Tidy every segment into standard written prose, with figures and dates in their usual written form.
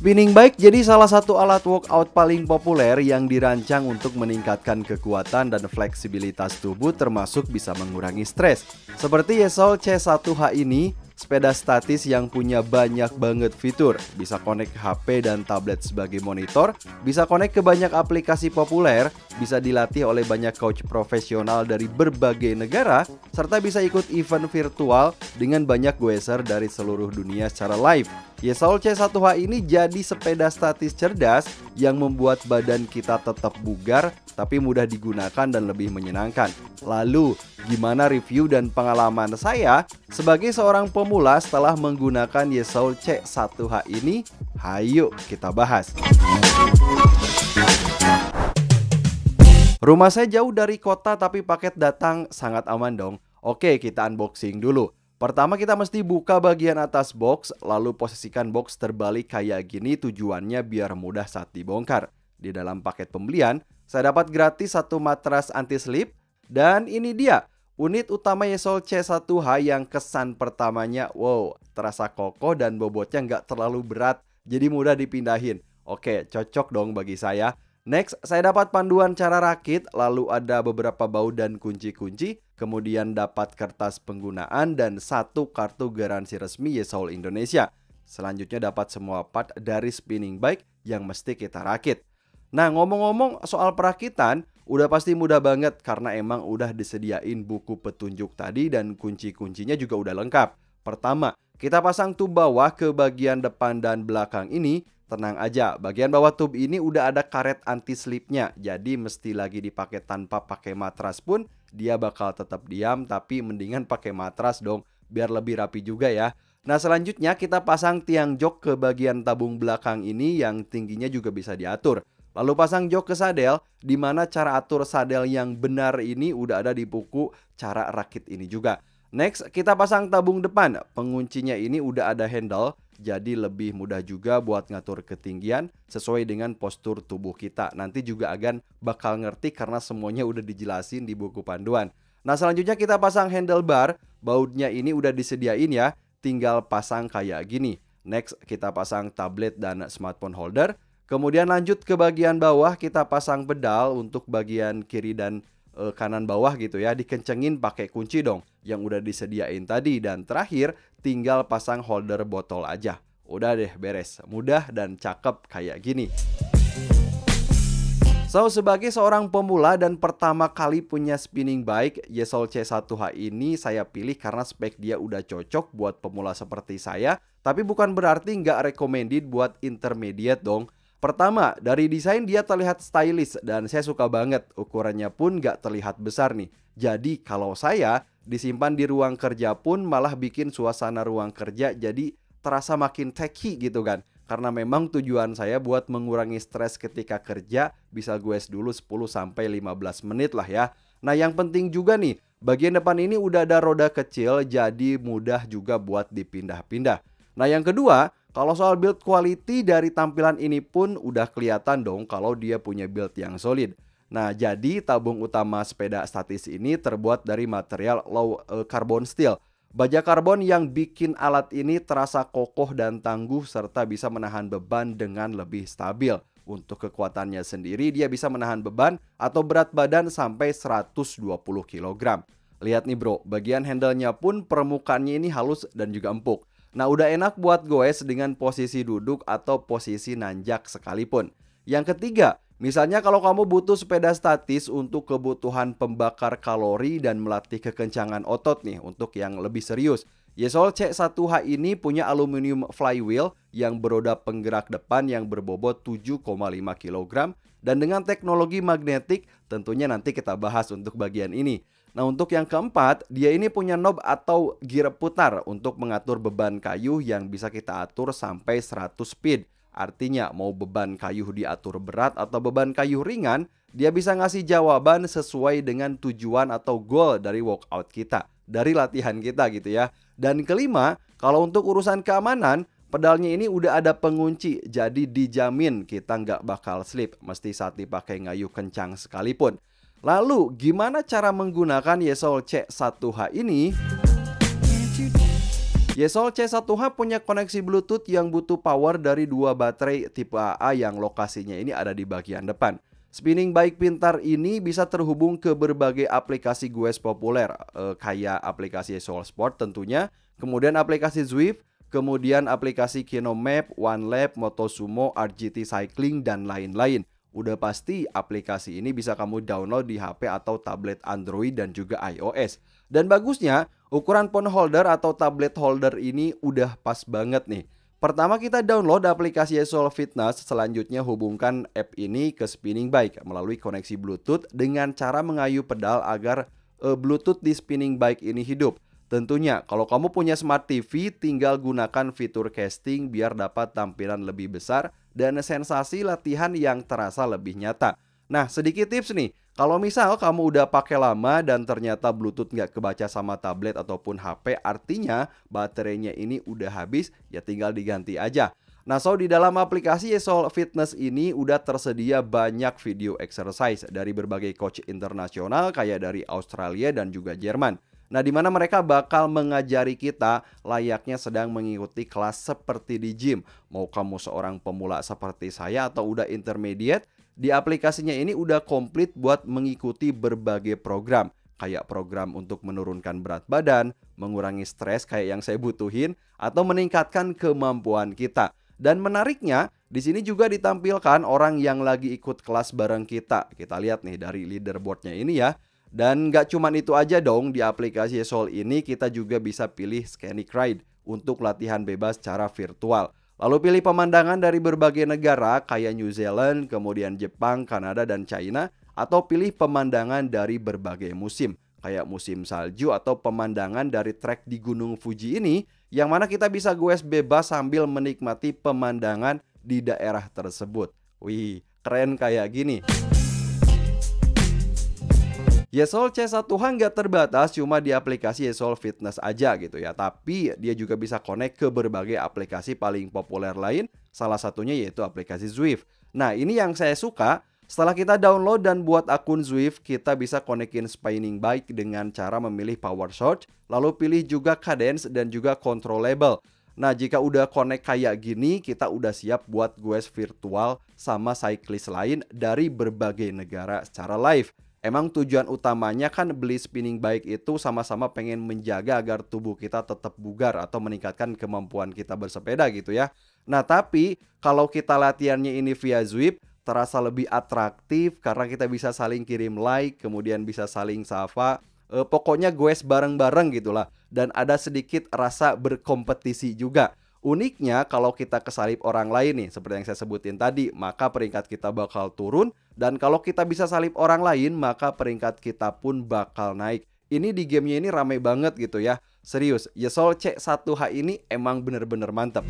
Spinning bike jadi salah satu alat workout paling populer yang dirancang untuk meningkatkan kekuatan dan fleksibilitas tubuh termasuk bisa mengurangi stres. Seperti Yesoul C1H ini, sepeda statis yang punya banyak banget fitur. Bisa connect HP dan tablet sebagai monitor, bisa connect ke banyak aplikasi populer, bisa dilatih oleh banyak coach profesional dari berbagai negara, serta bisa ikut event virtual dengan banyak goeser dari seluruh dunia secara live. Yesoul C1H ini jadi sepeda statis cerdas yang membuat badan kita tetap bugar tapi mudah digunakan dan lebih menyenangkan. Lalu, gimana review dan pengalaman saya sebagai seorang pemula setelah menggunakan Yesoul C1H ini? Hayo kita bahas. Rumah saya jauh dari kota tapi paket datang sangat aman dong. Oke, kita unboxing dulu. Pertama kita mesti buka bagian atas box, lalu posisikan box terbalik kayak gini tujuannya biar mudah saat dibongkar. Di dalam paket pembelian, saya dapat gratis satu matras anti-slip. Dan ini dia, unit utama Yesoul C1H yang kesan pertamanya, wow, terasa kokoh dan bobotnya nggak terlalu berat, jadi mudah dipindahin. Oke, cocok dong bagi saya. Next, saya dapat panduan cara rakit, lalu ada beberapa baut dan kunci-kunci, kemudian dapat kertas penggunaan dan satu kartu garansi resmi Yesoul Indonesia. Selanjutnya dapat semua part dari spinning bike yang mesti kita rakit. Nah, ngomong-ngomong soal perakitan, udah pasti mudah banget karena emang udah disediain buku petunjuk tadi dan kunci-kuncinya juga udah lengkap. Pertama, kita pasang tub bawah ke bagian depan dan belakang ini. Tenang aja, bagian bawah tub ini udah ada karet anti-slipnya. Jadi mesti lagi dipakai tanpa pakai matras pun dia bakal tetap diam, tapi mendingan pakai matras dong biar lebih rapi juga ya. Nah, selanjutnya kita pasang tiang jok ke bagian tabung belakang ini yang tingginya juga bisa diatur. Lalu pasang jok ke sadel, di mana cara atur sadel yang benar ini udah ada di buku cara rakit ini juga. Next, kita pasang tabung depan. Penguncinya ini udah ada handle, jadi lebih mudah juga buat ngatur ketinggian sesuai dengan postur tubuh kita. Nanti juga bakal ngerti karena semuanya udah dijelasin di buku panduan. Nah, selanjutnya kita pasang handlebar. Bautnya ini udah disediain ya, tinggal pasang kayak gini. Next, kita pasang tablet dan smartphone holder. Kemudian lanjut ke bagian bawah, kita pasang pedal untuk bagian kiri dan kanan bawah gitu ya. Dikencengin pakai kunci dong yang udah disediain tadi. Dan terakhir tinggal pasang holder botol aja. Udah deh beres, mudah dan cakep kayak gini. So, sebagai seorang pemula dan pertama kali punya spinning bike, Yesoul C1H ini saya pilih karena spek dia udah cocok buat pemula seperti saya. Tapi bukan berarti nggak recommended buat intermediate dong. Pertama, dari desain dia terlihat stylish dan saya suka banget. Ukurannya pun gak terlihat besar nih. Jadi kalau saya disimpan di ruang kerja pun malah bikin suasana ruang kerja jadi terasa makin techy gitu kan. Karena memang tujuan saya buat mengurangi stres ketika kerja, bisa goes dulu 10-15 menit lah ya. Nah, yang penting juga nih, bagian depan ini udah ada roda kecil jadi mudah juga buat dipindah-pindah. Nah, yang kedua, kalau soal build quality dari tampilan ini pun udah kelihatan dong kalau dia punya build yang solid. Nah, jadi tabung utama sepeda statis ini terbuat dari material low carbon steel. Baja karbon yang bikin alat ini terasa kokoh dan tangguh serta bisa menahan beban dengan lebih stabil. Untuk kekuatannya sendiri dia bisa menahan beban atau berat badan sampai 120 kg. Lihat nih bro, bagian handle-nya pun permukaannya ini halus dan juga empuk. Nah, udah enak buat goes dengan posisi duduk atau posisi nanjak sekalipun. Yang ketiga, misalnya kalau kamu butuh sepeda statis untuk kebutuhan pembakar kalori dan melatih kekencangan otot nih untuk yang lebih serius. Yesoul C1H ini punya aluminium flywheel yang beroda penggerak depan yang berbobot 7,5 kg. Dan dengan teknologi magnetik tentunya nanti kita bahas untuk bagian ini. Nah, untuk yang keempat, dia ini punya knob atau gear putar untuk mengatur beban kayu yang bisa kita atur sampai 100 speed. Artinya mau beban kayu diatur berat atau beban kayu ringan, dia bisa ngasih jawaban sesuai dengan tujuan atau goal dari workout kita, dari latihan kita gitu ya. Dan kelima, kalau untuk urusan keamanan, pedalnya ini udah ada pengunci, jadi dijamin kita nggak bakal slip, mesti saat dipakai ngayuh kencang sekalipun. Lalu, gimana cara menggunakan Yesoul C1H ini? Yesol C1H punya koneksi Bluetooth yang butuh power dari dua baterai tipe AA yang lokasinya ini ada di bagian depan. Spinning bike pintar ini bisa terhubung ke berbagai aplikasi Goes populer, kayak aplikasi Yesol Sport tentunya, kemudian aplikasi Zwift, kemudian aplikasi Kino Map, OneLab, Motosumo, RGT Cycling, dan lain-lain. Udah pasti aplikasi ini bisa kamu download di HP atau tablet Android dan juga iOS. Dan bagusnya, ukuran phone holder atau tablet holder ini udah pas banget nih. Pertama kita download aplikasi Yesol Fitness, selanjutnya hubungkan app ini ke spinning bike melalui koneksi Bluetooth dengan cara mengayuh pedal agar Bluetooth di spinning bike ini hidup. Tentunya kalau kamu punya smart TV tinggal gunakan fitur casting biar dapat tampilan lebih besar dan sensasi latihan yang terasa lebih nyata. Nah, sedikit tips nih, kalau misal kamu udah pakai lama dan ternyata Bluetooth nggak kebaca sama tablet ataupun HP, artinya baterainya ini udah habis, ya tinggal diganti aja. Nah, di dalam aplikasi Yesol Fitness ini udah tersedia banyak video exercise dari berbagai coach internasional kayak dari Australia dan juga Jerman. Nah, di mana mereka bakal mengajari kita layaknya sedang mengikuti kelas seperti di gym. Mau kamu seorang pemula seperti saya atau udah intermediate, di aplikasinya ini udah komplit buat mengikuti berbagai program. Kayak program untuk menurunkan berat badan, mengurangi stres kayak yang saya butuhin, atau meningkatkan kemampuan kita. Dan menariknya, di sini juga ditampilkan orang yang lagi ikut kelas bareng kita. Kita lihat nih dari leaderboardnya ini ya. Dan nggak cuman itu aja dong, di aplikasi Yesol ini kita juga bisa pilih Scenic Ride untuk latihan bebas secara virtual. Lalu pilih pemandangan dari berbagai negara kayak New Zealand, kemudian Jepang, Kanada, dan China. Atau pilih pemandangan dari berbagai musim kayak musim salju atau pemandangan dari trek di Gunung Fuji ini, yang mana kita bisa goes bebas sambil menikmati pemandangan di daerah tersebut. Wih, keren kayak gini. Yesol C1H nggak terbatas cuma di aplikasi Yesol Fitness aja gitu ya, tapi dia juga bisa connect ke berbagai aplikasi paling populer lain, salah satunya yaitu aplikasi Zwift. Nah, ini yang saya suka, setelah kita download dan buat akun Zwift, kita bisa konekin spinning bike dengan cara memilih power source, lalu pilih juga cadence dan juga controllable. Nah, jika udah connect kayak gini, kita udah siap buat goes virtual sama cyclist lain dari berbagai negara secara live. Emang tujuan utamanya kan beli spinning bike itu sama-sama pengen menjaga agar tubuh kita tetap bugar atau meningkatkan kemampuan kita bersepeda gitu ya. Nah, tapi kalau kita latihannya ini via Zwift, terasa lebih atraktif karena kita bisa saling kirim like, kemudian bisa saling sapa. Pokoknya goes bareng-bareng gitulah. Dan ada sedikit rasa berkompetisi juga. Uniknya kalau kita kesalip orang lain nih, seperti yang saya sebutin tadi, maka peringkat kita bakal turun. Dan kalau kita bisa salip orang lain, maka peringkat kita pun bakal naik. Ini di gamenya ini rame banget gitu ya. Serius, Yesol C1H ini emang bener-bener mantep.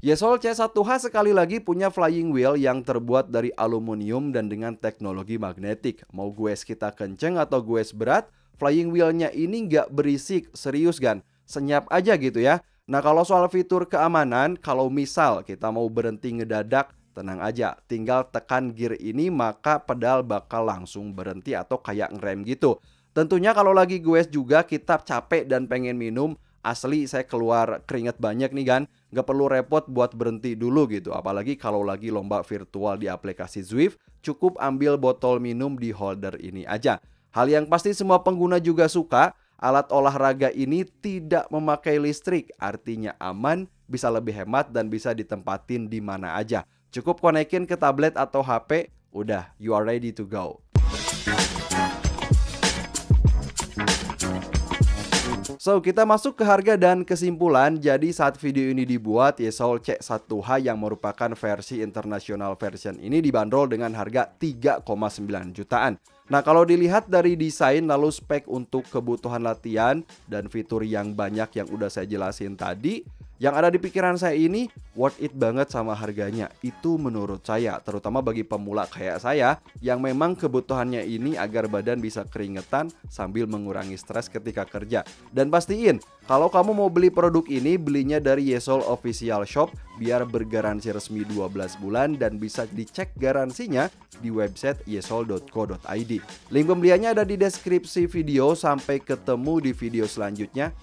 Yesol C1H sekali lagi punya flying wheel yang terbuat dari aluminium dan dengan teknologi magnetik. Mau goes kita kenceng atau goes berat, flying wheelnya ini nggak berisik, serius kan? Senyap aja gitu ya. Nah, kalau soal fitur keamanan, kalau misal kita mau berhenti ngedadak, tenang aja, tinggal tekan gear ini maka pedal bakal langsung berhenti atau kayak ngerem gitu. Tentunya kalau lagi goes juga kita capek dan pengen minum, asli saya keluar keringet banyak nih kan. Gak perlu repot buat berhenti dulu gitu. Apalagi kalau lagi lomba virtual di aplikasi Zwift, cukup ambil botol minum di holder ini aja. Hal yang pasti semua pengguna juga suka, alat olahraga ini tidak memakai listrik, artinya aman, bisa lebih hemat dan bisa ditempatin di mana aja. Cukup konekin ke tablet atau HP, udah, you are ready to go. So, kita masuk ke harga dan kesimpulan. Jadi saat video ini dibuat, Yesol C1H yang merupakan versi international version ini dibanderol dengan harga 3,9 jutaan. Nah, kalau dilihat dari desain lalu spek untuk kebutuhan latihan dan fitur yang banyak yang udah saya jelasin tadi, Yang ada di pikiran saya ini worth it banget sama harganya. Itu menurut saya, terutama bagi pemula kayak saya yang memang kebutuhannya ini agar badan bisa keringetan sambil mengurangi stres ketika kerja. Dan pastiin kalau kamu mau beli produk ini, belinya dari Yesol Official Shop biar bergaransi resmi 12 bulan dan bisa dicek garansinya di website yesol.co.id. Link pembeliannya ada di deskripsi video. Sampai ketemu di video selanjutnya.